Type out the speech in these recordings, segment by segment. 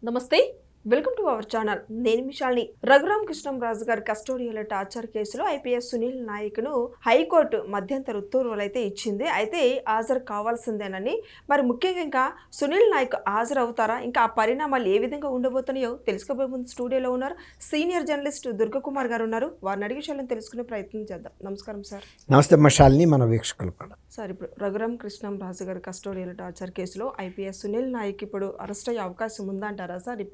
నమస్తే, welcome to our channel. నేను మిషాల్ని. రఘురామ్ కృష్ణంరాజు గారి కస్టోడియల్ టార్చర్ కేసులో ఐపీఎస్ సునీల్ నాయక్ను హైకోర్టు మధ్యంతర ఉత్తర్వులు అయితే ఇచ్చింది. అయితే హాజరు కావాల్సిందేనని. మరి ముఖ్యంగా ఇంకా సునీల్ నాయక్ హాజరు అవుతారా, ఇంకా ఆ పరిణామాలు ఏ విధంగా ఉండబోతున్నాయో తెలుసుకోబోయే ముందు స్టూడియోలో ఉన్నారు సీనియర్ జర్నలిస్ట్ దుర్గకుమార్ గారు ఉన్నారు. వారిని అడిగి విషయాలను తెలుసుకునే ప్రయత్నం చేద్దాం. నమస్కారం సార్. నమస్తే మిషాల్ని, మన వీక్షకులు కూడా. సార్, ఇప్పుడు రఘురామ్ కృష్ణంరాజు గారి కస్టోడియల్ టార్చర్ కేసులో ఐపీఎస్ సునీల్ నాయక్ ఇప్పుడు అరెస్ట్ అయ్యే అవకాశం ఉందంటారా సార్?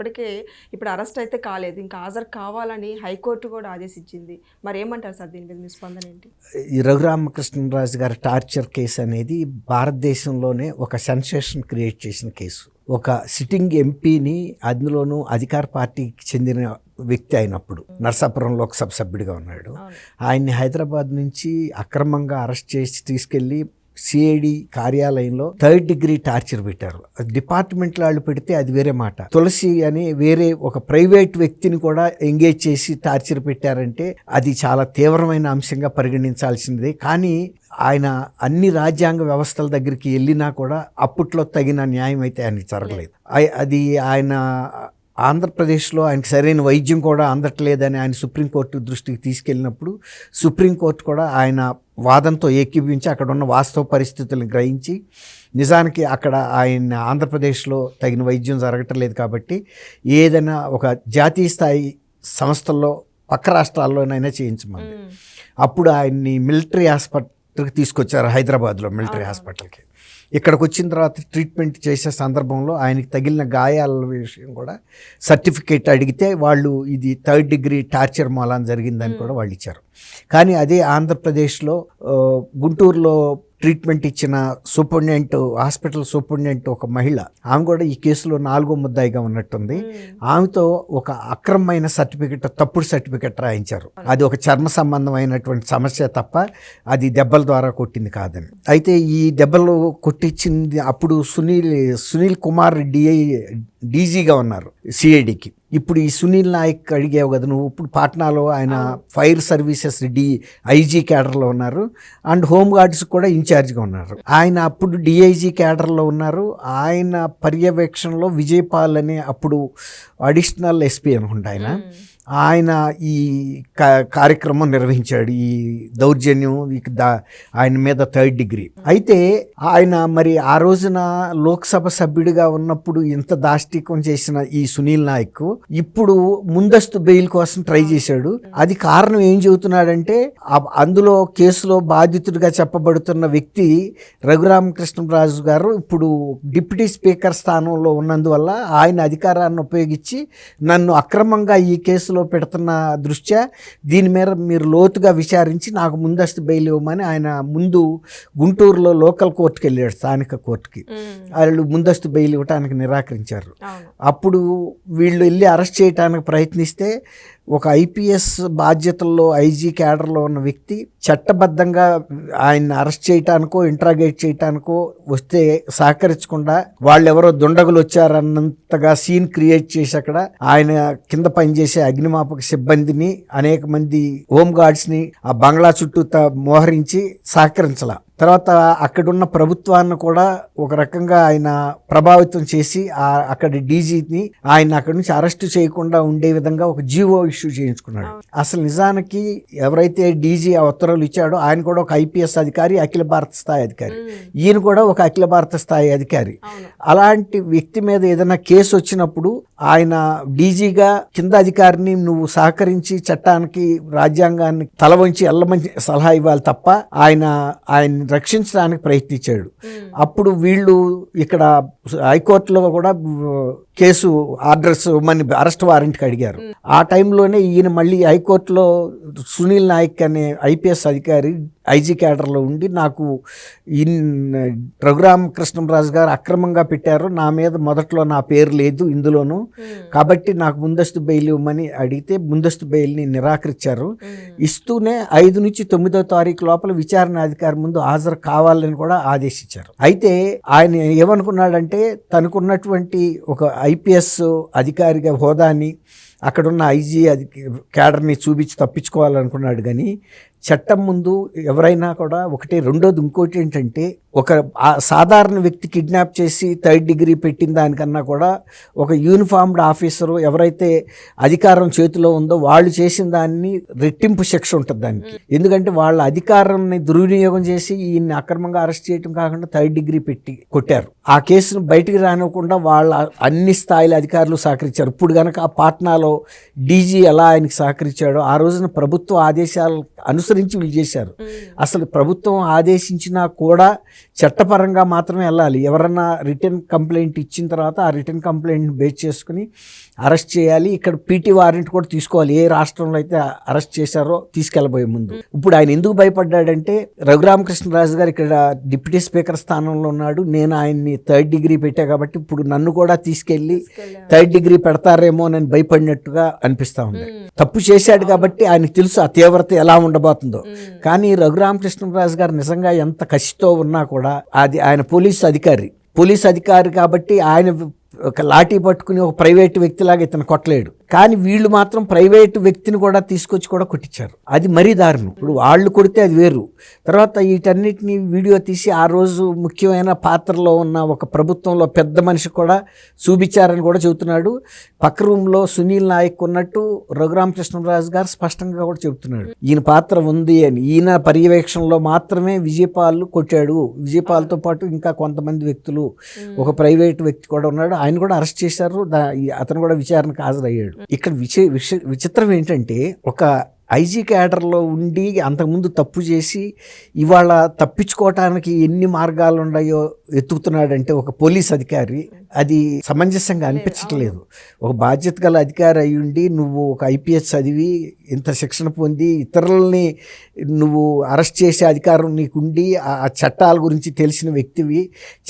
ఇప్పుడు అరెస్ట్ అయితే కాలేదు, ఇంకా హాజరు కావాలని హైకోర్టు కూడా ఆదేశించింది. మరి ఏమంటారు సార్, దీని మీద మీ స్పందన ఏంటి? ఈ రఘురామకృష్ణరాజు గారి టార్చర్ కేసు అనేది భారతదేశంలోనే ఒక సెన్సేషన్ క్రియేట్ చేసిన కేసు. ఒక సిట్టింగ్ ఎంపీని, అందులోనూ అధికార పార్టీకి చెందిన వ్యక్తి అయినప్పుడు నర్సాపురం లోక్సభ సభ్యుడిగా ఉన్నాడు. ఆయన్ని హైదరాబాద్ నుంచి అక్రమంగా అరెస్ట్ చేసి తీసుకెళ్లి సిఐడి కార్యాలయంలో 3rd degree టార్చర్ పెట్టారు. డిపార్ట్మెంట్ వాళ్ళు పెడితే అది వేరే మాట. తులసి అని వేరే ఒక ప్రైవేట్ వ్యక్తిని కూడా ఎంగేజ్ చేసి టార్చర్ పెట్టారంటే అది చాలా తీవ్రమైన అంశంగా పరిగణించాల్సిందే. కానీ ఆయన అన్ని రాజ్యాంగ వ్యవస్థల దగ్గరికి వెళ్ళినా కూడా అప్పట్లో తగిన న్యాయం అయితే ఆయనకి జరగలేదు. అది ఆయన ఆంధ్రప్రదేశ్లో ఆయనకి సరైన వైద్యం కూడా అందట్లేదని ఆయన సుప్రీంకోర్టు దృష్టికి తీసుకెళ్ళినప్పుడు సుప్రీంకోర్టు కూడా ఆయన వాదంతో ఏకీభవించి అక్కడ ఉన్న వాస్తవ పరిస్థితులను గ్రహించి నిజానికి అక్కడ ఆయన ఆంధ్రప్రదేశ్లో తగిన వైద్యం జరగటం లేదు కాబట్టి ఏదైనా ఒక జాతీయ స్థాయి సంస్థల్లో పక్క రాష్ట్రాల్లోనైనా చేయించమంది. అప్పుడు ఆయన్ని మిలిటరీ హాస్పిటల్కి తీసుకొచ్చారు, హైదరాబాద్లో మిలిటరీ హాస్పిటల్కి. ఇక్కడికి వచ్చిన తర్వాత ట్రీట్మెంట్ చేసే సందర్భంలో ఆయనకి తగిలిన గాయాల విషయం కూడా సర్టిఫికేట్ అడిగితే వాళ్ళు ఇది 3rd degree టార్చర్ మూలాన జరిగిందని కూడా వాళ్ళు ఇచ్చారు. కానీ అదే ఆంధ్రప్రదేశ్లో గుంటూరులో ట్రీట్మెంట్ ఇచ్చిన సూపరింటెండెంట్, హాస్పిటల్ సూపరింటెండెంట్ ఒక మహిళ, ఆమె కూడా ఈ కేసులో 4వ ముద్దాయిగా ఉన్నట్టుంది. ఆమెతో ఒక అక్రమమైన సర్టిఫికెట్, తప్పుడు సర్టిఫికెట్ రాయించారు. అది ఒక చర్మ సంబంధమైనటువంటి సమస్య తప్ప అది దెబ్బల ద్వారా కొట్టింది కాదని. అయితే ఈ దెబ్బలు కొట్టించింది అప్పుడు సునీల్ కుమార్ డీజీగా ఉన్నారు సిఐడికి. ఇప్పుడు ఈ సునీల్ నాయక్ అడిగావు కదా నువ్వు, ఇప్పుడు పాట్నాలో ఆయన ఫైర్ సర్వీసెస్ ఐజీ క్యాడర్లో ఉన్నారు అండ్ హోమ్ గార్డ్స్ కూడా ఇన్ఛార్జ్గా ఉన్నారు. ఆయన అప్పుడు డిఐజీ క్యాడర్లో ఉన్నారు. ఆయన పర్యవేక్షణలో విజయపాల్ అనే అప్పుడు అడిషనల్ ఎస్పీ అనుకుంటా ఆయన ఈ కార్యక్రమం నిర్వహించాడు. ఈ దౌర్జన్యం ఆయన మీద 3rd degree. అయితే ఆయన మరి ఆ రోజున లోక్సభ సభ్యుడిగా ఉన్నప్పుడు ఇంత దాష్టికం చేసిన ఈ సునీల్ నాయక్ ఇప్పుడు ముందస్తు బెయిల్ కోసం ట్రై చేశాడు. అది కారణం ఏం చెబుతున్నాడంటే అందులో కేసులో బాధితుడిగా చెప్పబడుతున్న వ్యక్తి రఘురామకృష్ణరాజు గారు ఇప్పుడు డిప్యూటీ స్పీకర్ స్థానంలో ఉన్నందువల్ల ఆయన అధికారాన్ని ఉపయోగించి నన్ను అక్రమంగా ఈ కేసులో పెడుతున్న దృష్ట్యా దీని మీద మీరు లోతుగా విచారించి నాకు ముందస్తు బెయిల్ ఇవ్వమని ఆయన ముందు గుంటూరులో లోకల్ కోర్టుకి వెళ్ళాడు, స్థానిక కోర్టుకి. వాళ్ళు ముందస్తు బెయిల్ ఇవ్వడానికి నిరాకరించారు. అప్పుడు వీళ్ళు వెళ్ళి అరెస్ట్ చేయడానికి ప్రయత్నిస్తే ఒక ఐపీఎస్ బాధ్యతల్లో ఐజీ క్యాడర్లో ఉన్న వ్యక్తి చట్టబద్ధంగా ఆయన్ని అరెస్ట్ చేయటానికో ఇంట్రాగేట్ చేయటానికో వస్తే సహకరించకుండా వాళ్ళెవరో దుండగులు వచ్చారన్నంతగా సీన్ క్రియేట్ చేసి అక్కడ ఆయన కింద పనిచేసే అగ్నిమాపక సిబ్బందిని, అనేక మంది హోమ్ గార్డ్స్ని ఆ బంగ్లా చుట్టూ మోహరించి సహకరించాల. తర్వాత అక్కడున్న ప్రభుత్వాన్ని కూడా ఒక రకంగా ఆయన ప్రభావితం చేసి అక్కడ డీజీని ఆయన అక్కడి నుంచి అరెస్ట్ చేయకుండా ఉండే విధంగా ఒక జీవో ఇష్యూ చేయించుకున్నాడు. అసలు నిజానికి ఎవరైతే డీజీ ఆ ఉత్తర్వులు ఇచ్చాడో ఆయన కూడా ఒక ఐపీఎస్ అధికారి, అఖిల భారత స్థాయి అధికారి. ఈయన కూడా ఒక అఖిల భారత స్థాయి అధికారి. అలాంటి వ్యక్తి మీద ఏదైనా కేసు వచ్చినప్పుడు ఆయన డీజీగా కింద అధికారిని నువ్వు సహకరించి చట్టానికి, రాజ్యాంగాన్ని తల వంచి ఎల్లమంచి సలహా ఇవ్వాలి తప్ప ఆయన రక్షించడానికి ప్రయత్నించాడు. అప్పుడు వీళ్ళు ఇక్కడ హైకోర్టులో కూడా కేసు ఆర్డర్స్ మన అరెస్ట్ వారెంట్కి అడిగారు. ఆ టైంలోనే ఈయన మళ్ళీ హైకోర్టులో సునీల్ నాయక్ అనే ఐపీఎస్ అధికారి ఐజీ క్యాడర్లో ఉండి నాకు రఘురామకృష్ణరాజు గారు అక్రమంగా పెట్టారు, నా మీద మొదట్లో నా పేరు లేదు ఇందులోను, కాబట్టి నాకు ముందస్తు బెయిల్ ఇవ్వమని అడిగితే ముందస్తు బెయిల్ని నిరాకరించారు. ఇస్తూనే 5 నుంచి 9వ తారీఖు లోపల విచారణ అధికారి ముందు హాజరు కావాలని కూడా ఆదేశించారు. అయితే ఆయన ఏమనుకున్నాడంటే తనకున్నటువంటి ఒక ఐపీఎస్ అధికారిగా హోదాని, అక్కడున్న ఐజీ అది క్యాడర్ని చూపించి తప్పించుకోవాలనుకున్నాడు. కానీ చట్టం ముందు ఎవరైనా కూడా ఒకటి. రెండోది ఇంకోటి ఏంటంటే, ఒక సాధారణ వ్యక్తి కిడ్నాప్ చేసి 3rd డిగ్రీ పెట్టిన దానికన్నా కూడా ఒక యూనిఫామ్డ్ ఆఫీసరు ఎవరైతే అధికారం చేతిలో ఉందో వాళ్ళు చేసిన దాన్ని రెట్టింపు శిక్ష ఉంటుంది దానికి. ఎందుకంటే వాళ్ళ అధికారాన్ని దుర్వినియోగం చేసి ఈయన్ని అక్రమంగా అరెస్ట్ చేయడం కాకుండా 3rd డిగ్రీ పెట్టి కొట్టారు. ఆ కేసును బయటికి రానివ్వకుండా వాళ్ళ అన్ని స్థాయిల అధికారులు సహకరించారు. ఇప్పుడు కనుక ఆ పాట్నాలో డీజీ ఎలా ఆయనకి సహకరించాడో ఆ రోజున ప్రభుత్వ ఆదేశాలు అనుసరించి వీళ్ళు చేశారు. అసలు ప్రభుత్వం ఆదేశించినా కూడా చట్టపరంగా మాత్రమే వెళ్ళాలి. ఎవరన్నా రిటర్న్ కంప్లైంట్ ఇచ్చిన తర్వాత ఆ రిటర్న్ కంప్లైంట్ బేస్ చేసుకుని అరెస్ట్ చేయాలి. ఇక్కడ పీటీ వారెంట్ కూడా తీసుకోవాలి. ఏ రాష్ట్రంలో అయితే అరెస్ట్ చేశారో తీసుకెళ్ళబోయే ముందు. ఇప్పుడు ఆయన ఎందుకు భయపడ్డాడంటే, రఘురామకృష్ణరాజు గారు ఇక్కడ డిప్యూటీ స్పీకర్ స్థానంలో ఉన్నాడు, నేను ఆయన్ని 3rd డిగ్రీ పెట్టా కాబట్టి ఇప్పుడు నన్ను కూడా తీసుకెళ్ళి 3rd డిగ్రీ పెడతారేమో అని భయపడినట్టుగా అనిపిస్తా ఉంది. తప్పు చేశాడు కాబట్టి ఆయనకు తెలుసు ఆ తీవ్రత ఎలా ఉండబోతుందో. కానీ రఘురామకృష్ణరాజు గారు నిజంగా ఎంత కసితో ఉన్నా కూడా, అది ఆయన పోలీస్ అధికారి కాబట్టి ఆయన ఒక లాఠీ పట్టుకుని ఒక ప్రైవేటు వ్యక్తిలాగా ఇతను కొట్టలేడు. కానీ వీళ్ళు మాత్రం ప్రైవేటు వ్యక్తిని కూడా తీసుకొచ్చి కూడా కొట్టించారు. అది మరీ దారుణం. ఇప్పుడు వాళ్ళు కొడితే అది వేరు. తర్వాత వీటన్నిటిని వీడియో తీసి ఆ రోజు ముఖ్యమైన పాత్రలో ఉన్న ఒక ప్రభుత్వంలో పెద్ద మనిషి కూడా చూపించారని కూడా చెబుతున్నాడు. పక్క రూమ్లో సునీల్ నాయక్ ఉన్నట్టు రఘురామకృష్ణరాజు గారు స్పష్టంగా కూడా చెబుతున్నాడు. ఈయన పాత్ర ఉంది అని. ఈయన పర్యవేక్షణలో మాత్రమే విజయపాల్ కొట్టాడు. విజయపాల్తో పాటు ఇంకా కొంతమంది వ్యక్తులు, ఒక ప్రైవేటు వ్యక్తి కూడా ఉన్నాడు, ఆయన కూడా అరెస్ట్ చేశారు. అతను కూడా విచారణకు హాజరయ్యాడు. ఇక్కడ విచిత్రం ఏంటంటే, ఒక ఐజీ క్యాడర్లో ఉండి అంతకుముందు తప్పు చేసి ఇవాళ తప్పించుకోవటానికి ఎన్ని మార్గాలు ఉన్నాయో ఎత్తుకుతున్నాడంటే ఒక పోలీస్ అధికారి, అది సమంజసంగా అనిపించట్లేదు. ఒక బాధ్యత గల అధికారి అయ్యుండి నువ్వు ఒక ఐపీఎస్ చదివి ఇంత శిక్షణ పొంది ఇతరులని నువ్వు అరెస్ట్ చేసే అధికారం నీకుండి ఆ చట్టాల గురించి తెలిసిన వ్యక్తివి,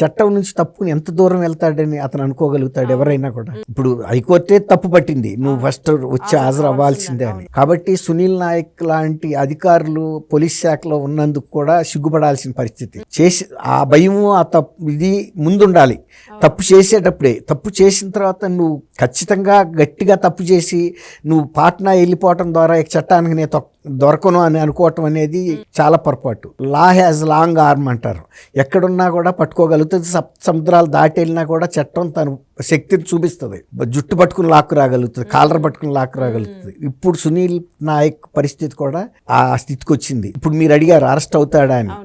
చట్టం నుంచి తప్పుని ఎంత దూరం వెళ్తాడని అతను అనుకోగలుగుతాడు ఎవరైనా కూడా. ఇప్పుడు హైకోర్టే తప్పు పట్టింది, నువ్వు ఫస్ట్ వచ్చి హాజరు అవ్వాల్సిందే అని. కాబట్టి సునీల్ నాయక్ లాంటి అధికారులు పోలీస్ శాఖలో ఉన్నందుకు కూడా సిగ్గుపడాల్సిన పరిస్థితి. చేసి ఆ భయము ఆ ఇది ముందుండాలి. తప్పు చేసేటప్పుడే. తప్పు చేసిన తర్వాత నువ్వు ఖచ్చితంగా గట్టిగా తప్పు చేసి నువ్వు పాట్నా వెళ్ళిపోవటం ద్వారా చట్టానికి నేను దొరకను అని అనుకోవటం అనేది చాలా పొరపాటు. లా హ్యాజ్ లాంగ్ ఆర్మ్ అంటారు. ఎక్కడున్నా కూడా పట్టుకోగలుగుతుంది. సముద్రాలు దాటి వెళ్ళినా కూడా చట్టం తను శక్తిని చూపిస్తుంది. జుట్టు పట్టుకుని లాక్కు రాగలుగుతుంది, కాలర్ పట్టుకుని లాక్కు రాగలుగుతుంది. ఇప్పుడు సునీల్ నాయక్ పరిస్థితి కూడా ఆ స్థితికి వచ్చింది. ఇప్పుడు మీరు అడిగారు అరెస్ట్ అవుతాడా అని.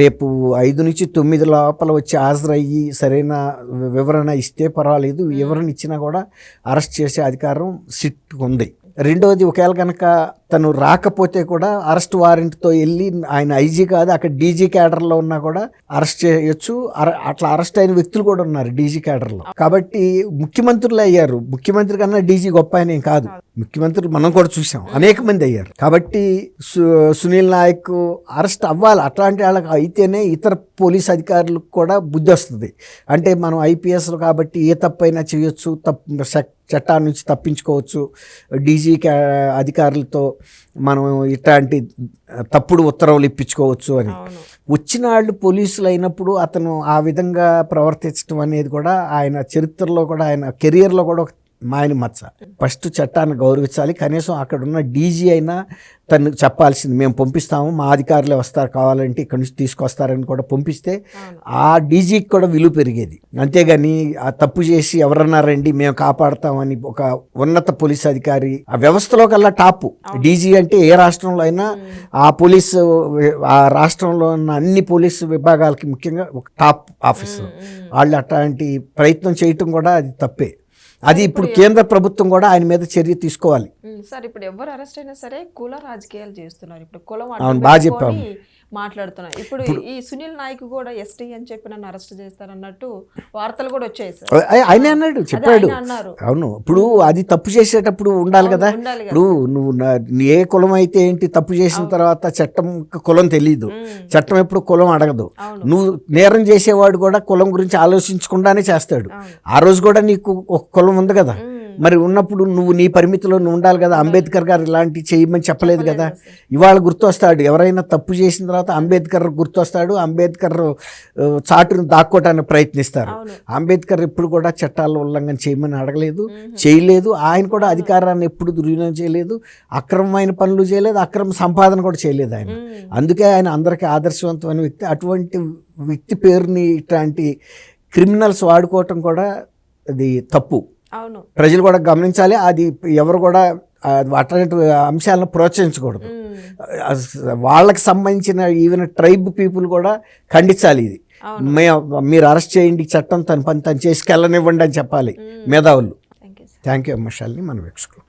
రేపు 5 నుంచి 9 లోపల వచ్చి హాజరయ్యి సరైన వివరణ ఇస్తే పర్వాలేదు. వివరణ ఇచ్చినా కూడా అరెస్ట్ చేసే అధికారం సిట్ ఉంది. రెండోది, ఒకవేళ కనుక తను రాకపోతే కూడా అరెస్ట్ వారెంట్తో వెళ్ళి, ఆయన ఐజీ కాదు అక్కడ డీజీ క్యాడర్లో ఉన్నా కూడా అరెస్ట్ చేయొచ్చు. అట్లా అరెస్ట్ అయిన వ్యక్తులు కూడా ఉన్నారు డీజీ క్యాడర్లో. కాబట్టి ముఖ్యమంత్రులు అయ్యారు. ముఖ్యమంత్రి కన్నా డీజీ గొప్ప ఆయన కాదు. ముఖ్యమంత్రులు మనం కూడా చూసాం, అనేక మంది అయ్యారు. కాబట్టి సునీల్ నాయక్ అరెస్ట్ అవ్వాలి. అట్లాంటి వాళ్ళకి అయితేనే ఇతర పోలీస్ అధికారులకు కూడా బుద్ధి వస్తుంది. అంటే మనం ఐపీఎస్లు కాబట్టి ఏ తప్పైనా చేయొచ్చు, చట్టాల నుంచి తప్పించుకోవచ్చు, డీజీ అధికారులతో మనం ఇట్లాంటి తప్పుడు ఉత్తర్వులు ఇప్పించుకోవచ్చు అని. వచ్చిన వాళ్ళు పోలీసులు అయినప్పుడు అతను ఆ విధంగా ప్రవర్తించడం అనేది కూడా ఆయన చరిత్రలో కూడా, ఆయన కెరియర్లో కూడా మాయని మచ్చ. ఫస్ట్ చట్టాన్ని గౌరవించాలి. కనీసం అక్కడ ఉన్న డీజీ అయినా తను చెప్పాల్సింది, మేము పంపిస్తాము, మా అధికారులే వస్తారు, కావాలంటే ఇక్కడ నుంచి తీసుకొస్తారని కూడా పంపిస్తే ఆ డీజీకి కూడా విలువ పెరిగేది. అంతేగాని ఆ తప్పు చేసి ఎవరన్నా రండి మేము కాపాడుతామని ఒక ఉన్నత పోలీస్ అధికారి, ఆ వ్యవస్థలో కల్లా టాప్ డీజీ అంటే ఏ రాష్ట్రంలో అయినా ఆ రాష్ట్రంలో ఉన్న అన్ని పోలీసు విభాగాలకి ముఖ్యంగా ఒక టాప్ ఆఫీసర్. వాళ్ళు అట్లాంటి ప్రయత్నం చేయటం కూడా అది తప్పే. అది ఇప్పుడు కేంద్ర ప్రభుత్వం కూడా ఆయన మీద చర్య తీసుకోవాలి. సార్, ఇప్పుడు ఎవరు అరెస్ట్ అయినా సరే కుల రాజకీయాలు చేస్తున్నారు. ఇప్పుడు కులం బాగా చెప్పాము మాట్లాడుతున్నారు. ఇప్పుడు ఈ సునీల్ నాయక్ కూడా ఎస్టీ అని చెప్పి నన్ను అరెస్ట్ చేస్తారన్నట్టు వార్తలు కూడా వచ్చాయి సార్. ఆయన అన్నాడు, చెప్పాడు. అవును, ఇప్పుడు అది తప్పు చేసేటప్పుడు ఉండాలి కదా. ఇప్పుడు నువ్వు ఏ కులం అయితే ఏంటి, తప్పు చేసిన తర్వాత చట్టం కులం తెలీదు, చట్టం ఎప్పుడు కులం అడగదు. నువ్వు నేరం చేసేవాడు కూడా కులం గురించి ఆలోచించకుండానే చేస్తాడు. ఆ రోజు కూడా నీకు ఒక కులం ఉంది కదా, మరి ఉన్నప్పుడు నువ్వు నీ పరిమితిలో నువ్వు ఉండాలి కదా. అంబేద్కర్ గారు ఇలాంటివి చేయమని చెప్పలేదు కదా. ఇవాళ గుర్తొస్తాడు, ఎవరైనా తప్పు చేసిన తర్వాత అంబేద్కర్ గుర్తొస్తాడు, అంబేద్కర్ చాటును దాక్కోవటానికి ప్రయత్నిస్తారు. అంబేద్కర్ ఎప్పుడు కూడా చట్టాల ఉల్లంఘన చేయమని అడగలేదు, చేయలేదు. ఆయన కూడా అధికారాన్ని ఎప్పుడు దుర్వినియోగం చేయలేదు, అక్రమమైన పనులు చేయలేదు, అక్రమ సంపాదన కూడా చేయలేదు ఆయన. అందుకే ఆయన అందరికీ ఆదర్శవంతమైన వ్యక్తి. అటువంటి వ్యక్తి పేరుని ఇట్లాంటి క్రిమినల్స్ వాడుకోవటం కూడా అది తప్పు. అవును, ప్రజలు కూడా గమనించాలి. అది ఎవరు కూడా అట్లాంటి అంశాలను ప్రోత్సహించకూడదు. వాళ్ళకి సంబంధించిన ఈవెన్ ట్రైబ్ పీపుల్ కూడా ఖండించాలి. ఇది మీరు అరెస్ట్ చేయండి, చట్టం తన పని తను చేసుకెళ్ళనివ్వండి అని చెప్పాలి మేధావులు. Thank you. థ్యాంక్ యూ అమ్మ శాలిని. మనం వీక్షకులు.